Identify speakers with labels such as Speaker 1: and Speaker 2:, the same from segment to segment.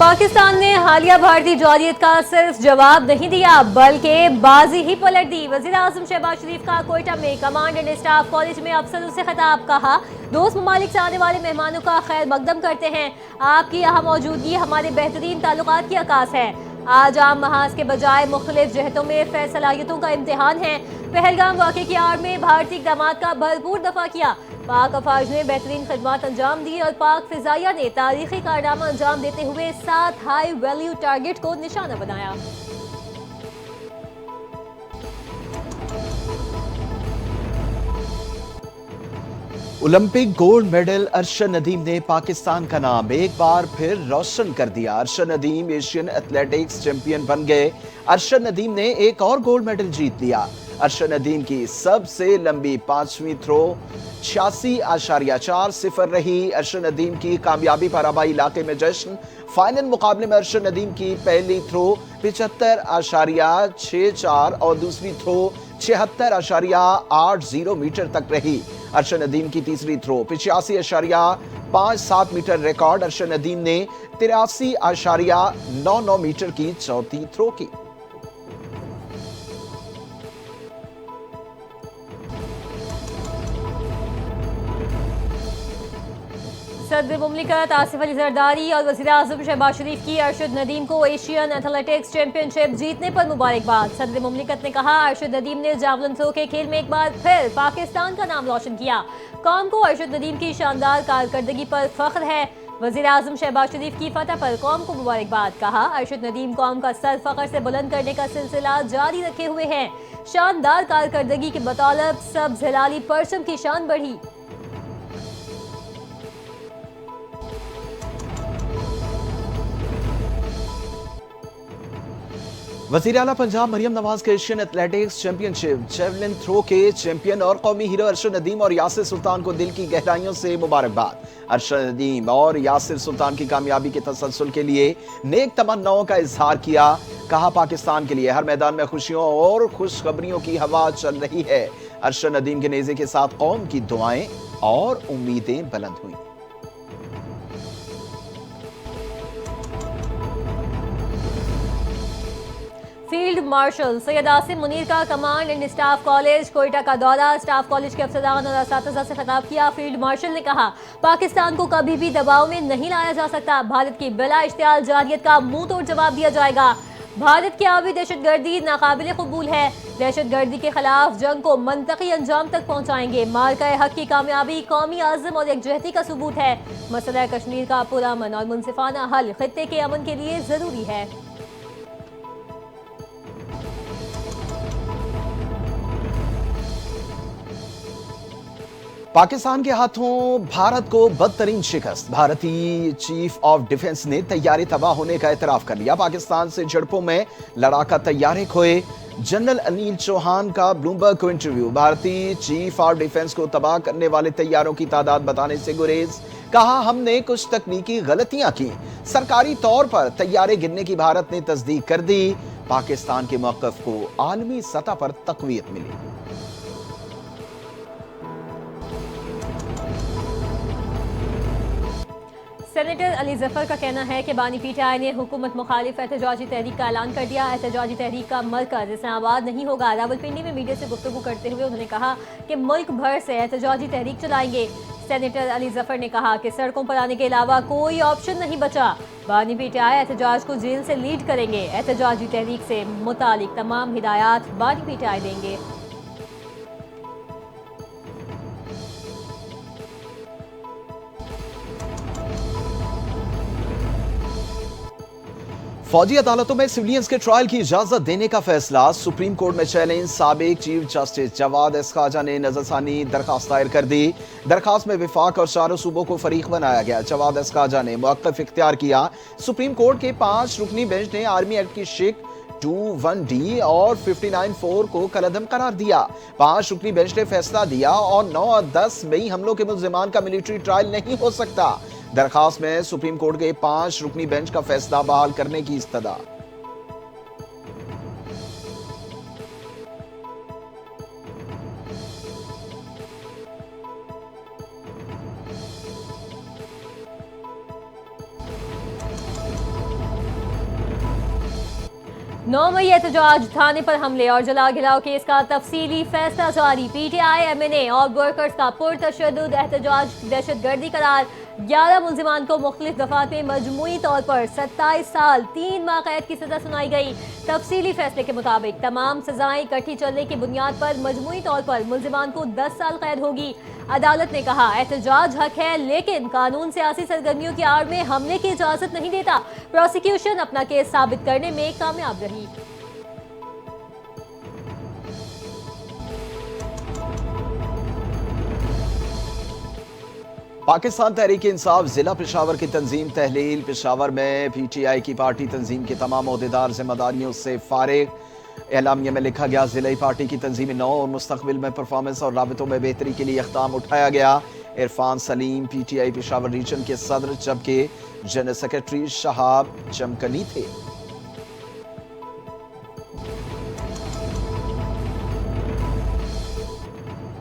Speaker 1: पाकिस्तान ने हालिया भारतीय जौहरियत का सिर्फ जवाब नहीं दिया बल्कि बाजी ही पलट दी। वज़ीर आज़म शहबाज शरीफ का कोयटा में कमांड एंड स्टाफ कॉलेज में अफसरों से खिताब। कहा, दोस्त ममालिक से आने वाले मेहमानों का खैर मकदम करते हैं। आपकी यहाँ मौजूदगी हमारे बेहतरीन ताल्लुकात की अक्कास है। आज आम महाज के बजाय मुख्तलिफ जहतों में सलाहियतों का इम्तिहान है। पहलगाम वाक़े की आड़ में भारतीय इक़दामात का भरपूर दफा किया। पाक अफवाज ने बेहतरीन खिदमत अंजाम दी और पाक फिजाइया ने तारीखी कारनामा अंजाम देते हुए 7 हाई वैल्यू टारगेट को निशाना बनाया।
Speaker 2: Olympic gold medal Arshad Nadeem ने पाकिस्तान का नाम एक बार फिर रोशन कर दिया। Arshad Nadeem Asian athletics champion बन गए। अरशद नदीम ने एक और गोल्ड मेडल जीत लिया। अरशद नदीम की सबसे लंबी 5वीं थ्रो 86.40 रही। अरशद नदीम की कामयाबी पर आबाई इलाके में जश्न। फाइनल मुकाबले में अरशद नदीम की पहली थ्रो 75.64 और दूसरी थ्रो 76.80 मीटर तक रही। अरशद नदीम की तीसरी throw 85.57 metre record. Arshad Nadeem ने 83.99 मीटर की चौथी थ्रो की।
Speaker 1: सदर मुमलिकत आसिफ अली जरदारी और वज़ीर आज़म शहबाज शरीफ की अरशद नदीम को एशियन एथलेटिक्स चैंपियनशिप जीतने पर मुबारकबाद। सदर मुमलिकत ने कहा, अरशद नदीम ने जावलिन थ्रो के खेल में एक बार फिर पाकिस्तान का नाम रोशन किया। कौम को अरशद नदीम की शानदार कारकर्दगी पर फख्र है। वज़ीर आज़म शहबाज शरीफ की फतह पर कौम को मुबारकबाद। कहा, अरशद नदीम कौम का सर फख्र से बुलंद करने का सिलसिला जारी रखे हुए हैं। शानदार कारकर्दगी के बदौलत सब हिलाली परचम की शान बढ़ी।
Speaker 2: वज़ीर आला पंजाब मरियम नवाज के Asian athletics championship javelin throw के चैंपियन और कौमी हीरो अरशद नदीम और यासिर सुल्तान को दिल की गहराइयों से मुबारकबाद। अरशद नदीम और यासिर सुल्तान की कामयाबी के तसलसल के लिए नेक तमन्नाओं का इजहार किया। कहा, पाकिस्तान के लिए हर मैदान में खुशियों और खुशखबरियों की हवा चल रही है। अरशद नदीम के नेज़े के साथ कौम की दुआएं और उम्मीदें बुलंद हुई।
Speaker 1: फील्ड मार्शल सैयद आसिम मुनीर का command and staff college Quetta का दौरा। स्टाफ कॉलेज के अफसरान और असातिज़ा से खिताब किया। फील्ड मार्शल ने कहा, पाकिस्तान को कभी भी दबाव में नहीं लाया जा सकता। भारत की बिला इश्तियाल जारियत का मुंह तोड़ जवाब दिया जाएगा। भारत की आबी दहशतगर्दी नाकाबिले कबूल है। दहशतगर्दी के खिलाफ जंग को मंतकी अंजाम तक पहुंचाएंगे। मार्का हक की कामयाबी कौमी आज़म और एकजहती का सबूत है। मसला कश्मीर का पुरअमन और मुनसिफाना हल खित्ते के अमन के लिए जरूरी है।
Speaker 2: पाकिस्तान के हाथों भारत को बदतरीन शिकस्त। भारतीय चीफ ऑफ डिफेंस ने तैयारी तबाह होने का एतराफ कर लिया। पाकिस्तान से झड़पों में लड़ाका तैयारे खोए। जनरल अनिल चौहान का ब्लूमबर्ग को इंटरव्यू। भारतीय चीफ ऑफ डिफेंस को तबाह करने वाले तैयारों की तादाद बताने से गुरेज। कहा, हमने कुछ तकनीकी गलतियां की। सरकारी तौर पर तैयारे गिनने की भारत ने तस्दीक कर दी। पाकिस्तान के मौक़िफ़ को आलमी सतह पर तक़वियत मिली।
Speaker 1: सेनेटर अली जफर का कहना है कि बानी पीटीआई ने हुकूमत मुखालिफ एहतजाजी तहरीक का ऐलान कर दिया। एहतजाजी तहरीक का मरकज इस्लामाबाद नहीं होगा। रावलपिंडी में मीडिया से गुफ्तगू करते हुए उन्होंने कहा कि मुल्क भर से एहतजाजी तहरीक चलाएंगे। सेनेटर अली जफर ने कहा कि सड़कों पर आने के अलावा कोई ऑप्शन नहीं बचा। बानी पीटीआई एहतजाज को जेल से लीड करेंगे। एहतजाजी तहरीक से मुतालिक तमाम हिदायत बानी पीटीआई देंगे।
Speaker 2: फौजी अदालतों में सिविलियंस के ट्रायल की इजाजत देने का फैसला। सुप्रीम कोर्ट में चैलेंज। साबिक चीफ जस्टिस जवाद एस खाजा ने नजरसानी दरखास्त दायर कर दी। दरखास्त में विफाक और चारों सूबों को फरीक बनाया गया। जवाद एस खाजा ने मौक़िफ़ इख्तियार किया। सुप्रीम कोर्ट के 5 रुकनी बेंच ने आर्मी एक्ट की शिक 21D और 59(4) को कलअदम करार दिया। 5 रुकनी बेंच ने फैसला दिया और 9 और 10 मई हमलों के मुल्जिमान का मिलिट्री ट्रायल नहीं हो सकता। दरखास्त में सुप्रीम कोर्ट के 5 रुकनी बेंच का फैसला बहाल करने की इस्तदा।
Speaker 1: 9 मई एहतजाज, थाने पर हमले और जला गिलाव केस का तफसीली फैसला जारी। पीटीआई, एमएनए और वर्कर्स का पुरतशद्दुद एहतजाज दहशतगर्दी करार। 11 मुल्जिमान को मुख्तलिफ दफात में मजमूई तौर पर 27 साल 3 माह कैद की सजा सुनाई गई। तफसीली फैसले के मुताबिक तमाम सजाएं इकट्ठी चलने की बुनियाद पर मजमूई तौर पर मुल्जिमान को 10 साल कैद होगी। अदालत ने कहा, एहतजाज हक है लेकिन कानून सियासी सरगर्मियों की आड़ में हमले की इजाजत नहीं देता। प्रोसिक्यूशन अपना केस साबित करने में कामयाब रही।
Speaker 2: पाकिस्तान तहरीक इंसाफ जिला पेशावर की तंजीम तहलील। पेशावर में पीटीआई की पार्टी तंजीम के तमाम ओहदेदार जिम्मेदारियों से फारिग। एलामिया में लिखा गया, जिला पार्टी की तंजीमी नौ और मुस्तकबिल में परफॉर्मेंस और राबतों में बेहतरी के लिए इक़दाम उठाया गया। इरफान सलीम पीटीआई पेशावर रीजन के सदर जबकि जनरल सेक्रेटरी शहाब चमकली थे।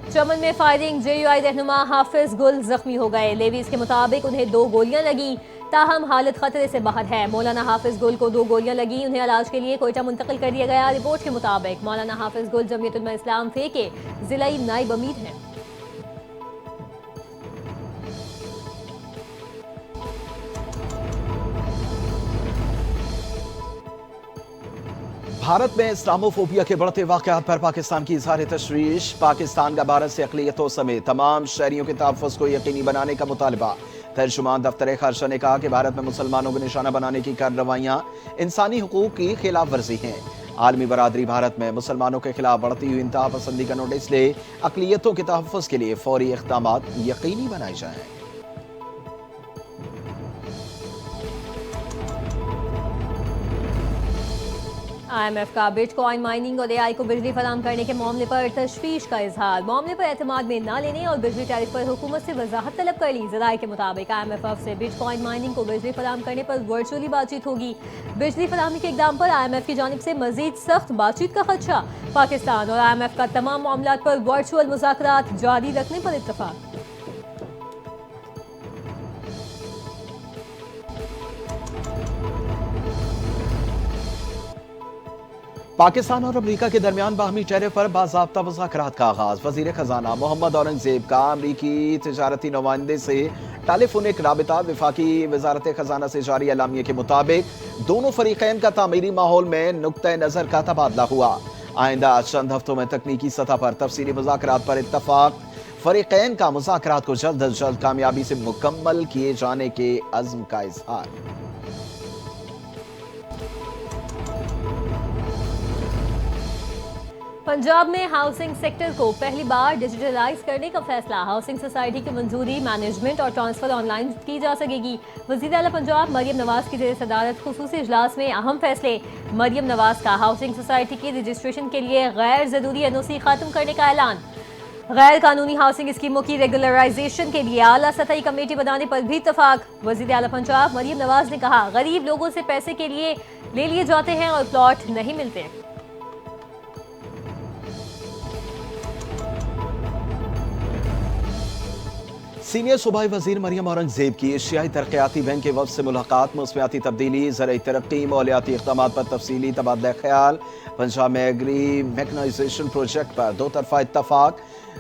Speaker 1: चमन में फायरिंग, जेयूआई रहनुमा हाफिज गुल जख्मी हो गए। लेवीज के मुताबिक उन्हें 2 गोलियां लगी, ताहम हालत खतरे से बाहर है। मौलाना हाफिज गुल को 2 गोलियां लगी, उन्हें इलाज के लिए कोयटा मुंतकिल कर दिया गया। रिपोर्ट के मुताबिक मौलाना हाफिज गुल जमीयत उलमा इस्लाम फे के जिलाई नाइब अमीर हैं।
Speaker 2: भारत में इस्लामोफोबिया के बढ़ते वाकयात पर पाकिस्तान की इजहार तशवीश। पाकिस्तान का भारत से अक़लियतों समेत तमाम शहरियों के तहफ़्फ़ुज़ को यकीनी बनाने का मुतालबा। तर्जुमान दफ्तर खारजा ने कहा कि भारत में मुसलमानों को निशाना बनाने की कार्रवाइयाँ इंसानी हुकूक की खिलाफ वर्जी हैं। आलमी बरादरी भारत में मुसलमानों के खिलाफ बढ़ती हुई इंतहा पसंदी का नोटिस ले अक़लियतों के तहफ़्फ़ुज़ के लिए फौरी इक़दामात यकीनी बनाए जाएँ।
Speaker 1: IMF का बिटकॉइन माइनिंग और AI को बिजली फराहम करने के मामले पर तशवीश का इजहार। मामले पर एतमाद में न लेने और बिजली टैरिफ पर हुकूमत से वजाहत तलब कर ली। ज़राए के मुताबिक IMF से बिटकॉइन माइनिंग को बिजली फराहम करने पर वर्चुअली बातचीत होगी। बिजली फराहमी के इक़दाम पर IMF की जानिब से मजीद सख्त बातचीत का खदशा। पाकिस्तान और IMF का तमाम मामलात पर वर्चुअल मुज़ाकरात जारी रखने पर इत्तफाक।
Speaker 2: पाकिस्तान और अमरीका के दरमियान बाहमी टैरिफ पर बाज़ाब्ता मुज़ाकरात का आगाज। वज़ीर खजाना मोहम्मद औरंगज़ेब का अमरीकी तिजारती नुमाइंदे से टेलीफोनिक राबिता। वफाकी वजारत खजाना से जारी एलामिया के मुताबिक दोनों फरीकैन का तामीरी माहौल में नुक्ता नज़र का तबादला हुआ। आइंदा चंद हफ्तों में तकनीकी सतह पर तफसीली मुज़ाकरात पर इत्तफाक। फरीकैन का मुज़ाकरात को जल्द अज जल्द कामयाबी से मुकम्मल किए जाने के अज़्म का इज़हार।
Speaker 1: पंजाब में हाउसिंग सेक्टर को पहली बार डिजिटलाइज करने का फैसला। हाउसिंग सोसाइटी की मंजूरी, मैनेजमेंट और ट्रांसफर ऑनलाइन की जा सकेगी। वज़ीर आला पंजाब मरियम नवाज की ज़ेर सदारत खुसूसी इजलास में अहम फैसले। मरियम नवाज का हाउसिंग सोसाइटी की रजिस्ट्रेशन के लिए गैर ज़रूरी एनओसी खत्म करने का ऐलान। गैर कानूनी हाउसिंग स्कीमों की रेगुलराइजेशन के लिए आला सतही कमेटी बनाने पर भी इत्तफाक। वज़ीर आला पंजाब मरियम नवाज ने कहा, गरीब लोगों से पैसे के लिए ले लिए जाते हैं और प्लॉट नहीं मिलते।
Speaker 2: सीनियर सूबाई वजीर मरियम औरंगजेब की एशियाई तरक्याती बैंक के वफ्द से मुलाकात। मौसमियाती तब्दीली, ज़राई तरक्की, मालियाती इक़दामात पर तफसीली तबादला ख्याल। पंजाब में एग्री मैकनाइजेशन प्रोजेक्ट पर 2 तरफ़ा इत्तफाक।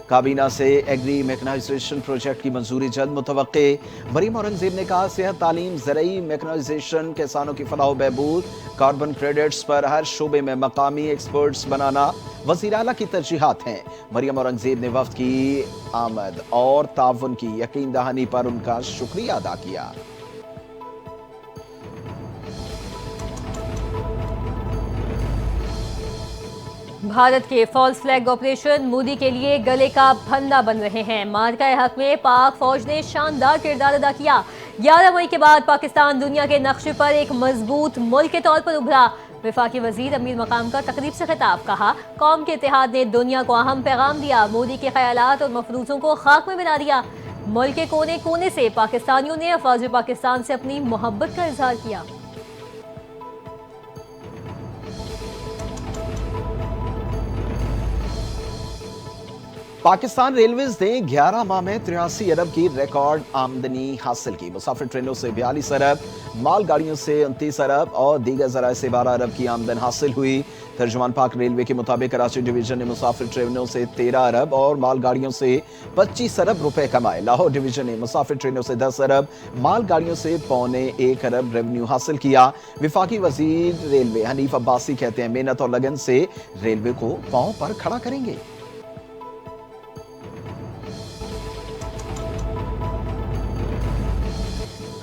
Speaker 2: काबीना से एग्री मैकनाइजेशन प्रोजेक्ट की मंजूरी जल्द मुतवक्के। मरियम औरंगजेब ने कहा, सेहत, तालीम, ज़राई मैकनाइजेशन, किसानों की फलाह बहबूद, कार्बन क्रेडिट्स पर हर शोबे में मकामी एक्सपर्ट्स बनाना वज़ीर आला की तरजीहात हैं। मरियम औरंगजेब ने वफ्द की आमद और ताउन की यकीन दहानी पर उनका शुक्रिया अदा किया।
Speaker 1: भारत के फॉल्स फ्लैग ऑपरेशन मोदी के लिए गले का फंदा बन रहे हैं। मार्का हक में पाक फौज ने शानदार किरदार अदा किया। 11 मई के बाद पाकिस्तान दुनिया के नक्शे पर एक मजबूत मुल्क के तौर पर उभरा। वफाकी वजीर अमीर मकाम का तकरीब से खिताब। कहा, कौम के इत्तेहाद ने दुनिया को अहम पैगाम दिया। मोदी के ख्यालात और मफरूज़ों को खाक में मिला दिया। मुल्क के कोने कोने से पाकिस्तानियों ने अफवाज पाकिस्तान से अपनी मोहब्बत का इजहार किया।
Speaker 2: पाकिस्तान रेलवेज ने 11 माह में 83 अरब की रिकॉर्ड आमदनी हासिल की। मुसाफिर ट्रेनों से 42 अरब, मालगाड़ियों से 29 अरब और दीगर ज़राए से 12 अरब की आमदन हासिल हुई। तर्जुमान पाक रेलवे के मुताबिक कराची डिवीजन ने मुसाफिर ट्रेनों से 13 अरब और मालगाड़ियों से 25 अरब रुपए कमाए। लाहौर डिवीजन ने मुसाफिर ट्रेनों से 10 अरब, मालगाड़ियों से 1.25 अरब रेवेन्यू हासिल किया। विफाकी वजीर रेलवे हनीफ अब्बासी कहते हैं, मेहनत और लगन से रेलवे को पांव पर खड़ा करेंगे।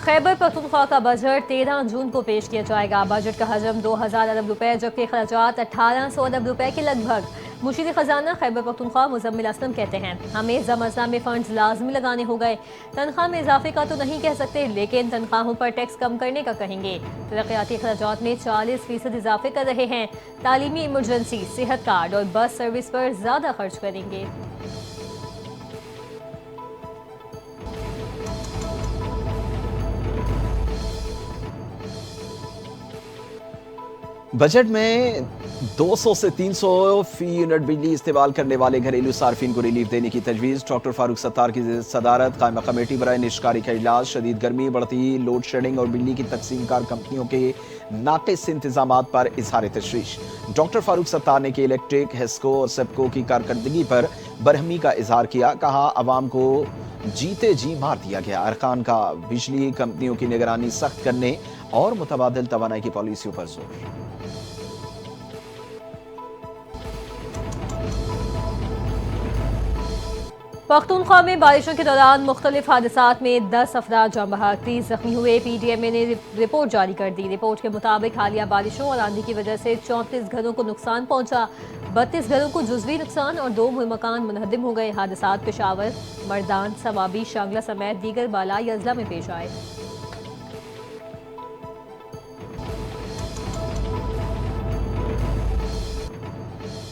Speaker 1: खैबर पख्तूनख्वा का बजट 13 जून को पेश किया जाएगा। बजट का हजम 2000 अरब रुपए जबकि अखराजात 1800 अरब रुपए के लगभग। मुशीर खजाना खैबर पख्तूनख्वा मुजम्मिल असलम कहते हैं, हमें जमज़ना में फंड्स लाजमी लगाने हो गए। तनख्वाह में इजाफे का तो नहीं कह सकते, लेकिन तनख्वाहों पर टैक्स कम करने का कहेंगे। तरक्याती अखराजात में 40% इजाफे कर रहे हैं। तालीमी इमरजेंसी, सेहत कार्ड और बस सर्विस पर ज़्यादा खर्च करेंगे।
Speaker 2: बजट में 200 से 300 फी यूनिट बिजली इस्तेमाल करने वाले घरेलू सार्फिन को रिलीफ देने की तजवीज़। डॉक्टर फारूक सत्तार की सदारत कायमा कमेटी बराए निष्कारी का इलाज। शदीद गर्मी, बढ़ती लोड शेडिंग और बिजली की तकसीमकार कंपनियों के नाकिस इंतजाम पर इजहार तशवीश। डॉक्टर फारूक सत्तार ने कि इलेक्ट्रिक, हेस्को और सेप्को की कारकर्दगी पर बरहमी का इजहार किया। कहा, अवाम को जीते जी मार दिया गया। अरकान का बिजली कंपनियों की निगरानी सख्त करने और मुतबादिल तवानाई की पॉलिसियों पर जोर।
Speaker 1: पख्तूनख्वा में बारिशों के दौरान मुख्तलिफ हादसात में 10 अफराद जाँ बहक, 30 जख्मी हुए। PDMA ने रिपोर्ट जारी कर दी। रिपोर्ट के मुताबिक हालिया बारिशों और आंधी की वजह से 34 घरों को नुकसान पहुंचा, 32 घरों को जुज़वी नुकसान और 2 मकान मुनहदिम हो गए। हादसात पेशावर, मर्दान, समाबी, शांगला समेत दीगर बालाई अजला में पेश आए।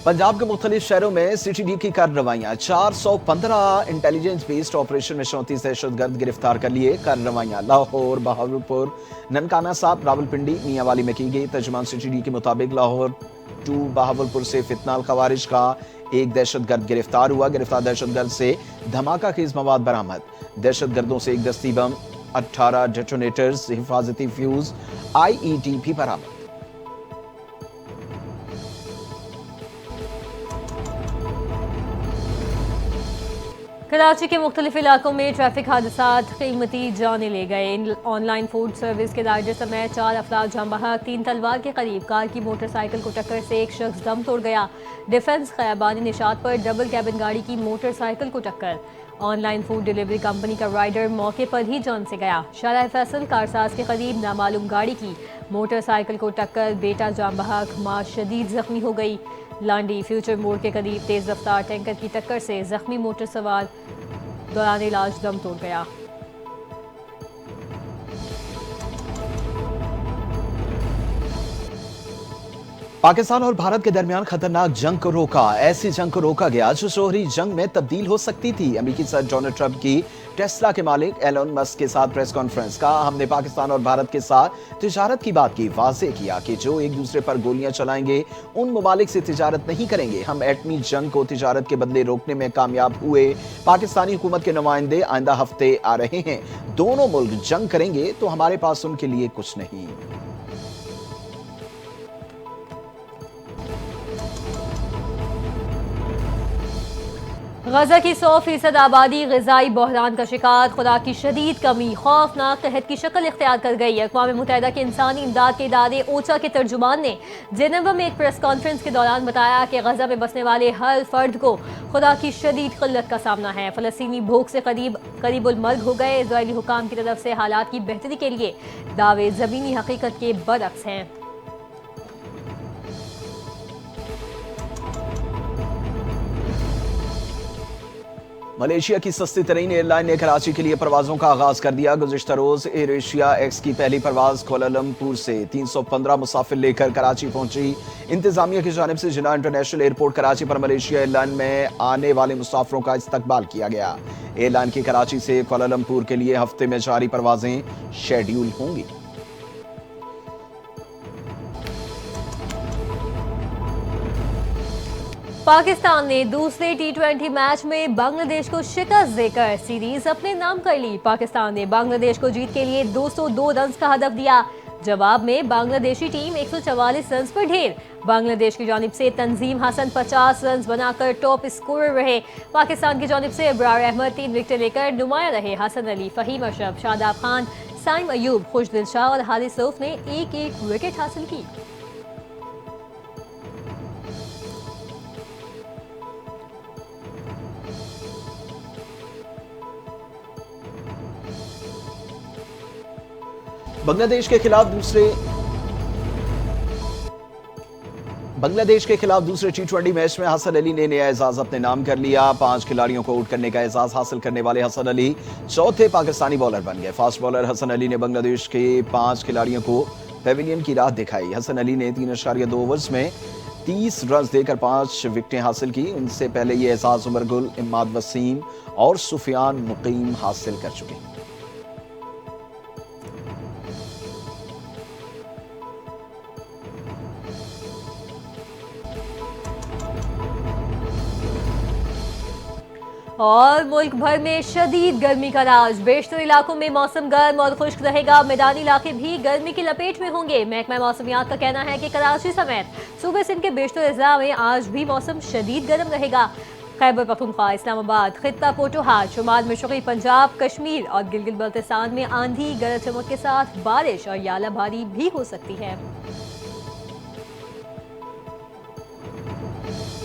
Speaker 2: पंजाब के मुख्तलिफ शहरों में CTD की कार्रवाइयाँ। 415 इंटेलिजेंस बेस्ड ऑपरेशन में 34 दहशतगर्द गिरफ्तार कर लिए। कार्रवाइयाँ लाहौर, बहावलपुर, ननकाना साहब, रावलपिंडी, मियांवाली में की गई। तर्जुमान CTD के मुताबिक लाहौर 2 बहावलपुर से फितनाल खवारिज का एक दहशतगर्द गिरफ्तार हुआ। गिरफ्तार दहशतगर्द से धमाका खेज मवाद बरामद। दहशतगर्दों से एक दस्ती बम, 18 डेटोनेटर्स, हिफाजती फ्यूज, IED भी बरामद।
Speaker 1: कराची के मुख्तलिफ इलाकों में ट्रैफिक हादसात कीमती जाने ले गए। ऑनलाइन फूड सर्विस के राइडर समेत 4 अफराद जाँ बहक। 3 तलवार के करीब कार की मोटरसाइकिल को टक्कर से एक शख्स दम तोड़ गया। डिफेंस खयाबानी निशात पर डबल कैबिन गाड़ी की मोटरसाइकिल को टक्कर। ऑनलाइन फूड डिलीवरी कंपनी का राइडर मौके पर ही जान से गया। शाहराह फैसल कारसाज के करीब नामालूम गाड़ी की मोटरसाइकिल को टक्कर, बेटा जाँ बहक, मां शदीद जख्मी हो गई। लांडी फ्यूचर मोड़ के करीब तेज रफ्तार टैंकर की टक्कर से जख्मी मोटर सवार दौरान इलाज दम तोड़ गया।
Speaker 2: पाकिस्तान और भारत के दरमियान खतरनाक जंग को रोका। ऐसी जंग को रोका गया जो शोहरी जंग में तब्दील हो सकती थी। अमेरिकी सदर डोनाल्ड ट्रंप की टेस्ला के मालिक एलन मस्क के साथ प्रेस कॉन्फ्रेंस। कहा, हमने पाकिस्तान और भारत के साथ तिजारत की बात की। वाज़ेह किया कि जो एक दूसरे पर गोलियां चलाएंगे उन ममालिक से तिजारत नहीं करेंगे। हम एटमी जंग को तिजारत के बदले रोकने में कामयाब हुए। पाकिस्तानी हुकूमत के नुमाइंदे आइंदा हफ्ते आ रहे हैं। दोनों मुल्क जंग करेंगे तो हमारे पास उनके लिए कुछ नहीं।
Speaker 1: गजा की 100% आबादी ग़िज़ाई बहरान का शिकार। खुदा की शदीद कमी खौफनाक कहत की शक्ल इख्तियार कर गई। अक़वाम मुत्तहिदा के इंसानी इमदाद के इदारे ओचा के तर्जुमान ने जेनेवा में एक प्रेस कॉन्फ्रेंस के दौरान बताया कि गजा में बसने वाले हर फर्द को खुदा की शदीद क़िल्लत का सामना है। फ़लस्तीनी भूख से करीबुल मर्ग हो गए। इज़राइली हुकाम की तरफ से हालात की बेहतरी के लिए दावे ज़मीनी हकीकत के बरअक्स हैं।
Speaker 2: मलेशिया की सस्ती तरीन एयरलाइन ने कराची के लिए परवाजों का आगाज कर दिया। गुज़िश्ता रोज एयर एशिया एक्स की पहली परवाज कोलालमपुर से 315 मुसाफिर लेकर कराची पहुंची। इंतजामिया की जानिब से जिन्ना इंटरनेशनल एयरपोर्ट कराची पर मलेशिया एयरलाइन में आने वाले मुसाफिरों का इस्तकबाल किया गया। एयरलाइन की कराची से कोलालमपुर के लिए हफ्ते में 4 परवाजें शेड्यूल होंगी।
Speaker 1: पाकिस्तान ने दूसरे टी20 मैच में बांग्लादेश को शिकस्त देकर सीरीज अपने नाम कर ली। पाकिस्तान ने बांग्लादेश को जीत के लिए 202 रन का हदफ दिया। जवाब में बांग्लादेशी टीम 144 रन पर ढेर। बांग्लादेश की जानिब से तंजीम हसन 50 रन बनाकर टॉप स्कोरर रहे। पाकिस्तान की जानिब से इब्रार अहमद 3 विकेट लेकर नुमाया रहे। हसन अली, फहीम अशरफ, शादाब खान, साइम अयूब, खुशदिल शाह और हारिस रऊफ ने एक एक विकेट हासिल की।
Speaker 2: बांग्लादेश के खिलाफ दूसरे टी20 मैच में हसन अली ने नया एजाज अपने नाम कर लिया। 5 खिलाड़ियों को आउट करने का एजाज हासिल करने वाले हसन अली चौथे पाकिस्तानी बॉलर बन गए। फास्ट बॉलर हसन अली ने बांग्लादेश के 5 खिलाड़ियों को पेविलियन की राह दिखाई। हसन अली ने 3.2 ओवर्स में 30 रन देकर 5 विकेटें हासिल की। उनसे पहले ये एजाज उमर गुल, इमाद वसीम और सुफियान मुकीम हासिल कर चुके।
Speaker 1: और मुल्क भर में शदीद गर्मी का राज। बेशतर इलाकों में मौसम गर्म और खुश्क रहेगा। मैदानी इलाके भी गर्मी की लपेट में होंगे। महकमा मौसमियात का कहना है कि कराची समेत सूबे सिंध के बेशतर अज़ला में आज भी मौसम शदीद गर्म रहेगा। खैबर पख्तूनख्वा, इस्लामाबाद, खित्ता पोटोहार, शुमाल मशरक़ी पंजाब, कश्मीर और गिलगित बल्तिस्तान में आंधी, गरज चमक के साथ बारिश और याला भारी भी हो सकती है।